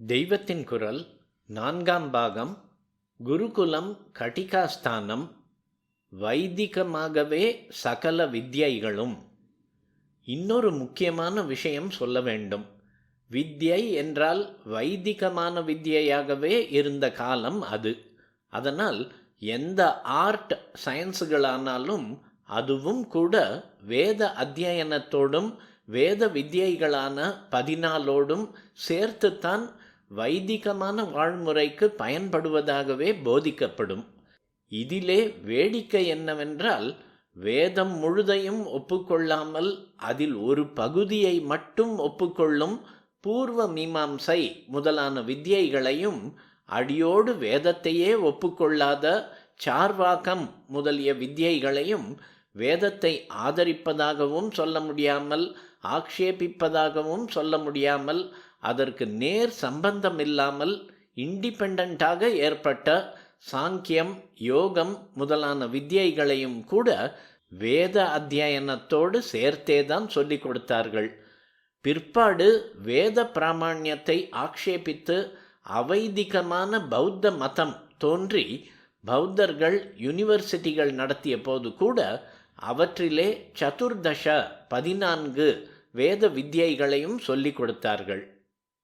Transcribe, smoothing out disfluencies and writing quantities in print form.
தெய்வத்தின் குரல் 4ஆம் பாகம். குருகுலம் கட்டிகாஸ்தானம். வைதிகமாகவே சகல வித்யைகளும். இன்னொரு முக்கியமான விஷயம் சொல்ல வேண்டும். வித்யை என்றால் வைதிகமான வித்யையாகவே இருந்த காலம் அது. அதனால் எந்த ஆர்ட் சயின்ஸுகளானாலும் அதுவும் கூட வேத அத்தியனத்தோடும் வேத வித்யைகளான 14ஓடும் சேர்த்துத்தான் வைதிகமான வாழ்முறைக்கு பயன்படுவதாகவே போதிக்கப்படும். இதிலே வேடிக்கை என்னவென்றால், வேதம் முழுதையும் ஒப்புக்கொள்ளாமல் அதில் ஒரு பகுதியை மட்டும் ஒப்புக்கொள்ளும் பூர்வ மீமாம்சை முதலான வித்யைகளையும், அடியோடு வேதத்தையே ஒப்புக்கொள்ளாத சார்வாகம் முதலிய வித்யைகளையும் வேதத்தை ஆதரிப்பதாகவும் சொல்ல முடியாமல், ஆக்ஷேபிப்பதாகவும் சொல்ல முடியாமல், அதற்கு நேர் சம்பந்தமில்லாமல் இண்டிபெண்டாக ஏற்பட்ட சாங்கியம், யோகம் முதலான வித்யைகளையும் கூட வேத அத்தியனத்தோடு சேர்த்தேதான் சொல்லிக் கொடுத்தார்கள். பிற்பாடு வேத பிராமணியத்தை ஆக்ஷேபித்து அவைதிகமான பௌத்த மதம் தோன்றி பௌத்தர்கள் யூனிவர்சிட்டிகள் நடத்திய போது கூட அவற்றிலே 14 வேத வித்யைகளையும் சொல்லிக் கொடுத்தார்கள்.